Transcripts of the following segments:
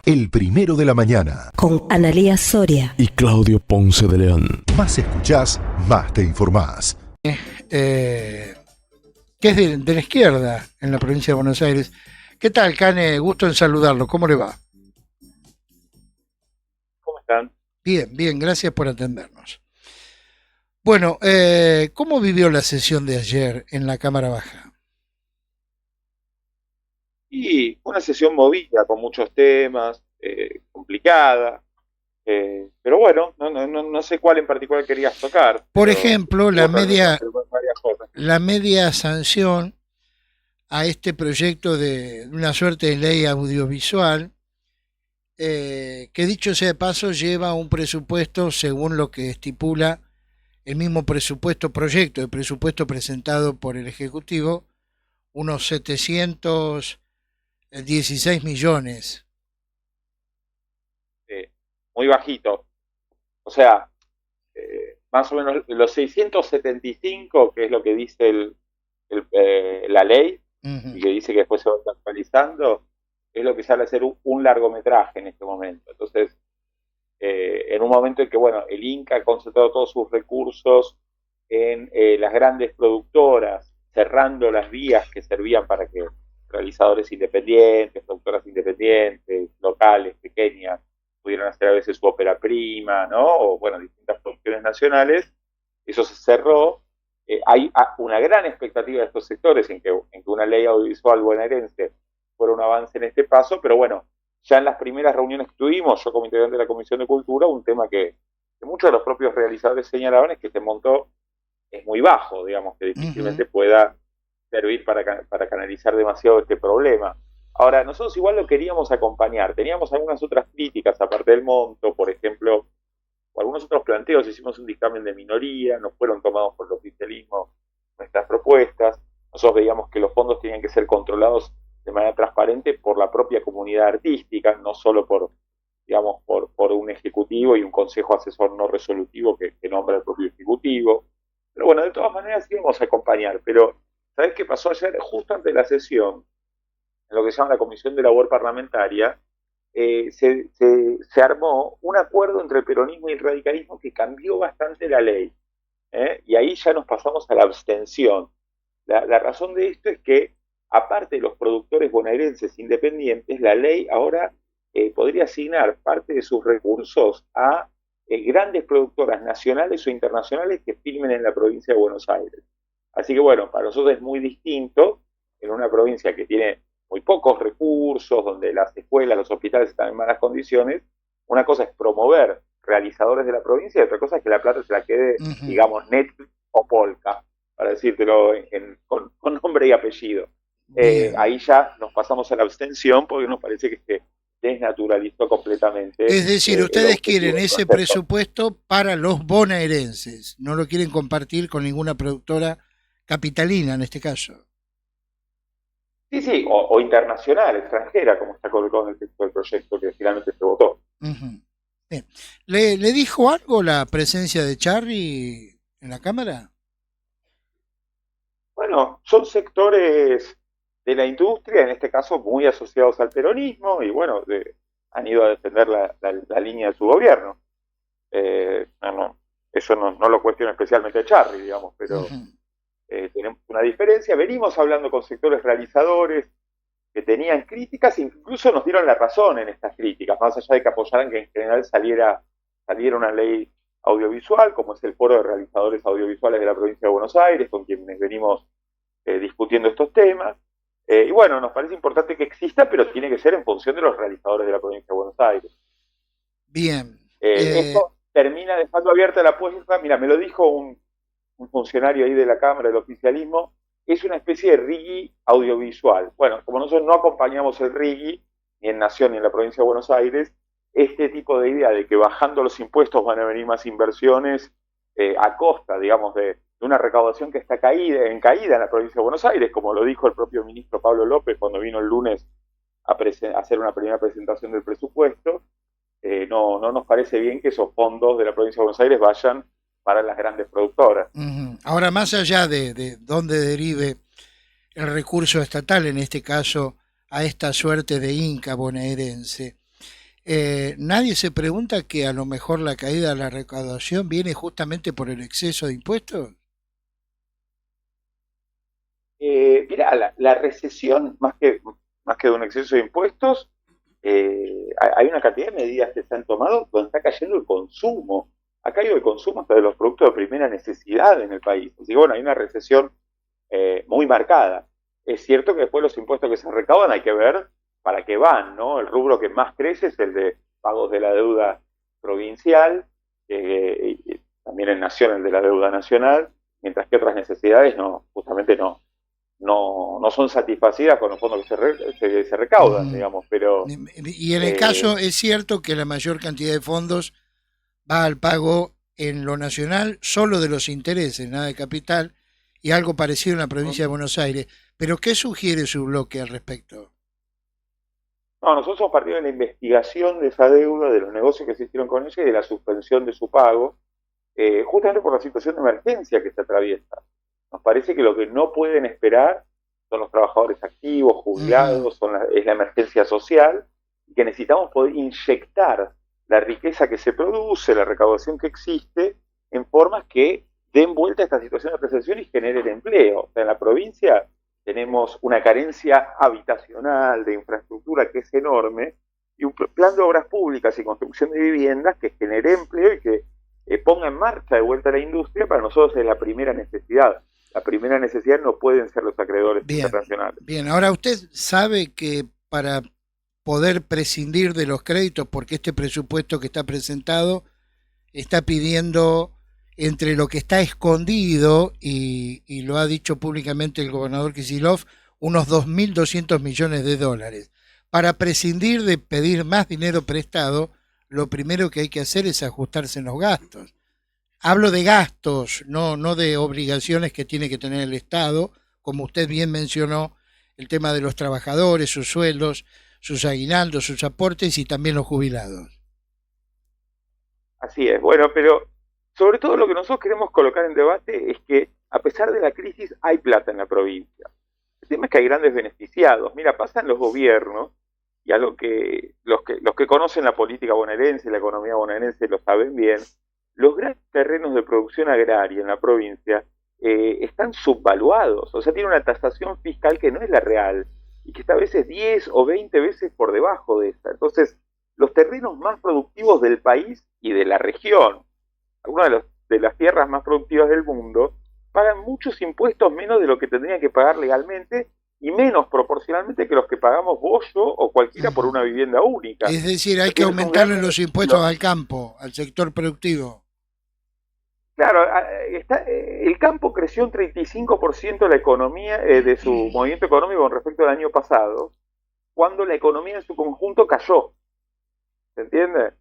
El Primero de la Mañana. Con Analía Soria y Claudio Ponce de León. Más escuchás, más te informás. Que es de la izquierda en la provincia de Buenos Aires. ¿Qué tal, Cane? Gusto en saludarlo. ¿Cómo le va? ¿Cómo están? Bien, bien, gracias por atendernos. Bueno, ¿cómo vivió la sesión de ayer en la Cámara Baja? Y una sesión movida con muchos temas, complicada, pero bueno, no sé cuál en particular querías tocar. Por ejemplo, la media media sanción a este proyecto de una suerte de ley audiovisual, que dicho sea de paso lleva un presupuesto según lo que estipula el mismo proyecto de presupuesto presentado por el Ejecutivo, unos 716 millones. Muy bajito. O sea, más o menos los 675, que es lo que dice la ley, y que dice que después se va actualizando, es lo que sale a ser un largometraje en este momento. Entonces, en un momento en que, bueno, el Inca ha concentrado todos sus recursos en las grandes productoras, cerrando las vías que servían para que realizadores independientes, productoras independientes, locales, pequeñas, pudieran hacer a veces su ópera prima, ¿no? O, bueno, distintas producciones nacionales. Eso se cerró. Hay una gran expectativa de estos sectores en que una ley audiovisual bonaerense fuera un avance en este paso, pero bueno, ya en las primeras reuniones que tuvimos, yo como integrante de la Comisión de Cultura, un tema que muchos de los propios realizadores señalaban es que este monto es muy bajo, digamos, que difícilmente pueda servir para canalizar demasiado este problema. Ahora, nosotros igual lo queríamos acompañar, teníamos algunas otras críticas aparte del monto, por ejemplo, o algunos otros planteos, hicimos un dictamen de minoría, no fueron tomados por el oficialismo nuestras propuestas, nosotros veíamos que los fondos tenían que ser controlados de manera transparente por la propia comunidad artística, no solo por un ejecutivo y un consejo asesor no resolutivo que nombra el propio ejecutivo. Pero bueno, de todas maneras íbamos a acompañar, pero ¿sabés qué pasó ayer? Justo antes de la sesión, en lo que se llama la Comisión de Labor Parlamentaria, se armó un acuerdo entre el peronismo y el radicalismo que cambió bastante la ley, y ahí ya nos pasamos a la abstención. La razón de esto es que, aparte de los productores bonaerenses independientes, la ley ahora podría asignar parte de sus recursos a grandes productoras nacionales o internacionales que filmen en la provincia de Buenos Aires. Así que bueno, para nosotros es muy distinto en una provincia que tiene muy pocos recursos, donde las escuelas, los hospitales están en malas condiciones. Una cosa es promover realizadores de la provincia y otra cosa es que la plata se la quede, digamos, Netflix o Polka, para decírtelo con nombre y apellido. Ahí ya nos pasamos a la abstención porque nos parece que se desnaturalizó completamente. Es decir, ustedes quieren ese presupuesto para los bonaerenses, no lo quieren compartir con ninguna productora capitalina en este caso. Sí, o internacional, extranjera, como está colocado en el texto del proyecto que finalmente se votó. Bien. ¿Le dijo algo la presencia de Charri en la Cámara? Bueno, son sectores de la industria, en este caso muy asociados al peronismo, y bueno, han ido a defender la línea de su gobierno. Eso no lo cuestiono especialmente a Charri, digamos, pero tenemos una diferencia. Venimos hablando con sectores realizadores que tenían críticas, incluso nos dieron la razón en estas críticas, más allá de que apoyaran que en general saliera una ley audiovisual, como es el Foro de Realizadores Audiovisuales de la Provincia de Buenos Aires, con quienes venimos discutiendo estos temas. Y bueno, nos parece importante que exista, pero tiene que ser en función de los realizadores de la Provincia de Buenos Aires. Bien. Esto termina dejando abierta la puerta. Mira, me lo dijo un funcionario ahí de la Cámara del oficialismo, es una especie de RIGI audiovisual. Bueno, como nosotros no acompañamos el RIGI, ni en Nación ni en la Provincia de Buenos Aires, este tipo de idea de que bajando los impuestos van a venir más inversiones a costa, digamos, de una recaudación que está en caída en la Provincia de Buenos Aires, como lo dijo el propio ministro Pablo López cuando vino el lunes a hacer una primera presentación del presupuesto, no nos parece bien que esos fondos de la Provincia de Buenos Aires vayan para las grandes productoras. Ahora, más allá de dónde derive el recurso estatal, en este caso a esta suerte de Inca bonaerense, nadie se pregunta que a lo mejor la caída de la recaudación viene justamente por el exceso de impuestos. Mirá, la recesión, más que de un exceso de impuestos, hay una cantidad de medidas que se han tomado donde está cayendo el consumo. Ha caído el consumo hasta de los productos de primera necesidad en el país. Así que bueno, hay una recesión muy marcada. Es cierto que después los impuestos que se recaudan hay que ver para qué van, ¿no? El rubro que más crece es el de pagos de la deuda provincial, y también en Nación el de la deuda nacional, mientras que otras necesidades justamente no son satisfacidas con los fondos que se recaudan, digamos, pero... Y en el caso es cierto que la mayor cantidad de fondos va al pago en lo nacional solo de los intereses, nada de capital, y algo parecido en la provincia de Buenos Aires. ¿Pero qué sugiere su bloque al respecto? No, nosotros somos partido de la investigación de esa deuda, de los negocios que se hicieron con ella y de la suspensión de su pago, justamente por la situación de emergencia que se atraviesa. Nos parece que lo que no pueden esperar son los trabajadores activos, jubilados, es la emergencia social, y que necesitamos poder inyectar la riqueza que se produce, la recaudación que existe, en formas que den vuelta a esta situación de recesión y generen empleo. O sea, en la provincia tenemos una carencia habitacional, de infraestructura que es enorme, y un plan de obras públicas y construcción de viviendas que genere empleo y que ponga en marcha de vuelta la industria. Para nosotros es la primera necesidad. La primera necesidad no pueden ser los acreedores internacionales. Bien, ahora usted sabe que para poder prescindir de los créditos, porque este presupuesto que está presentado está pidiendo, entre lo que está escondido, y lo ha dicho públicamente el gobernador Kicillof, unos 2.200 millones de dólares. Para prescindir de pedir más dinero prestado, lo primero que hay que hacer es ajustarse en los gastos. Hablo de gastos, no de obligaciones que tiene que tener el Estado, como usted bien mencionó, el tema de los trabajadores, sus sueldos, sus aguinaldos, sus aportes y también los jubilados. Así es, bueno, pero sobre todo lo que nosotros queremos colocar en debate es que a pesar de la crisis hay plata en la provincia. El tema es que hay grandes beneficiados. Mira, pasan los gobiernos, y algo que los que conocen la política bonaerense, la economía bonaerense lo saben bien, los grandes terrenos de producción agraria en la provincia están subvaluados, o sea, tiene una tasación fiscal que no es la real, y que está a veces 10 o 20 veces por debajo de esta. Entonces, los terrenos más productivos del país y de la región, algunas de las tierras más productivas del mundo, pagan muchos impuestos menos de lo que tendrían que pagar legalmente, y menos proporcionalmente que los que pagamos vos, yo o cualquiera por una vivienda única. Es decir, hay que aumentarle los impuestos al campo, al sector productivo. Claro, el campo creció un 35% la economía de su movimiento económico con respecto al año pasado, cuando la economía en su conjunto cayó. ¿Se entiende?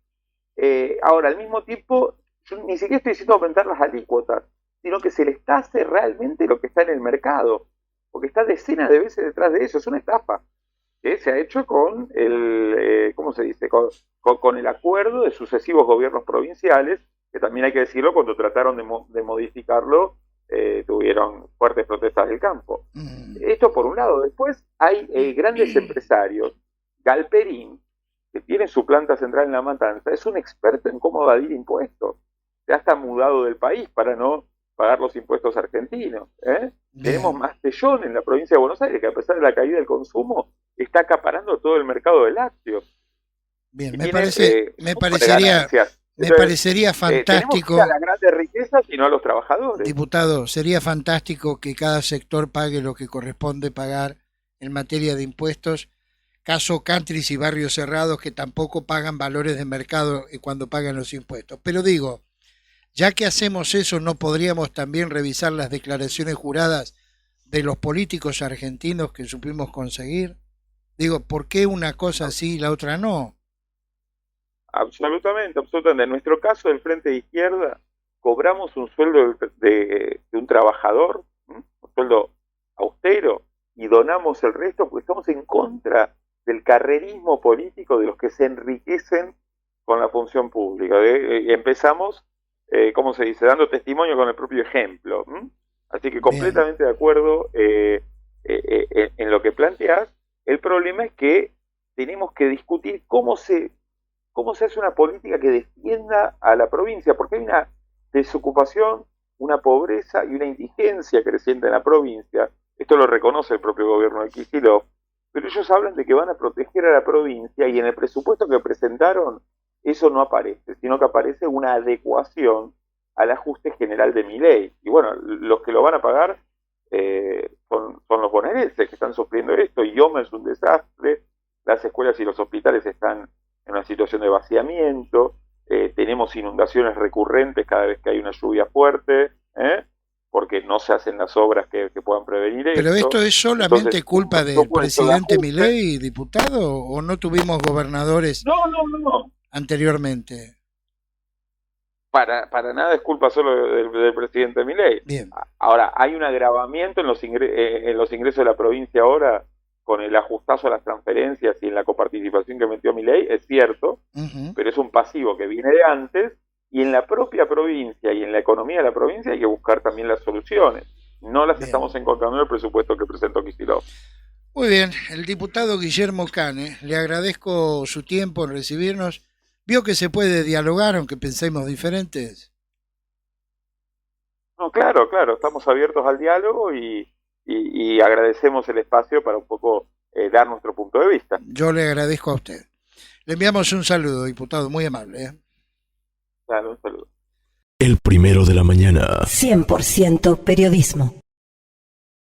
Ahora, al mismo tiempo, yo ni siquiera estoy diciendo aumentar las alícuotas, sino que se les hace realmente lo que está en el mercado, porque está decenas de veces detrás de eso. Es una estafa que se ha hecho con el, ¿cómo se dice? Con el acuerdo de sucesivos gobiernos provinciales, que también hay que decirlo, cuando trataron de modificarlo, tuvieron fuertes protestas del campo. Esto por un lado. Después hay grandes empresarios. Galperín, que tiene su planta central en La Matanza, es un experto en cómo evadir impuestos. Ya está mudado del país para no pagar los impuestos argentinos. Tenemos Mastellón en la provincia de Buenos Aires, que a pesar de la caída del consumo, está acaparando todo el mercado de lácteos. Bien, me parecería fantástico. Tenemos que ir a las grandes riquezas y no a los trabajadores. Diputado, sería fantástico que cada sector pague lo que corresponde pagar en materia de impuestos. Caso countries y barrios cerrados que tampoco pagan valores de mercado cuando pagan los impuestos. Pero digo, ya que hacemos eso, ¿no podríamos también revisar las declaraciones juradas de los políticos argentinos que supimos conseguir? Digo, ¿por qué una cosa sí y la otra no? Absolutamente, absolutamente. En nuestro caso, del Frente de Izquierda, cobramos un sueldo de un trabajador, un sueldo austero, y donamos el resto porque estamos en contra del carrerismo político de los que se enriquecen con la función pública. Empezamos, ¿cómo se dice?, dando testimonio con el propio ejemplo. Así que completamente de acuerdo en lo que planteás. El problema es que tenemos que discutir cómo se cómo se hace una política que defienda a la provincia, porque hay una desocupación, una pobreza y una indigencia creciente en la provincia. Esto lo reconoce el propio gobierno de Kicillof, pero ellos hablan de que van a proteger a la provincia y en el presupuesto que presentaron eso no aparece, sino que aparece una adecuación al ajuste general de Milei. Y bueno, los que lo van a pagar son los bonaerenses que están sufriendo esto. Ioma es un desastre, las escuelas y los hospitales están en una situación de vaciamiento, tenemos inundaciones recurrentes cada vez que hay una lluvia fuerte, porque no se hacen las obras que puedan prevenir esto. ¿Pero esto es solamente culpa del presidente Milei, diputado, o no tuvimos gobernadores No. anteriormente? Para nada es culpa solo del presidente Milei. Bien. Ahora, hay un agravamiento en los ingresos de la provincia ahora con el ajustazo a las transferencias y en la coparticipación que metió Milei, es cierto, pero es un pasivo que viene de antes, y en la propia provincia y en la economía de la provincia hay que buscar también las soluciones. No las estamos encontrando en el presupuesto que presentó Kicillof. Muy bien, el diputado Guillermo Cane, le agradezco su tiempo en recibirnos. ¿Vio que se puede dialogar aunque pensemos diferentes? No, claro, estamos abiertos al diálogo y agradecemos el espacio para un poco dar nuestro punto de vista. Yo le agradezco a usted. Le enviamos un saludo, diputado, muy amable. Claro, un saludo. El primero de la mañana. 100% periodismo.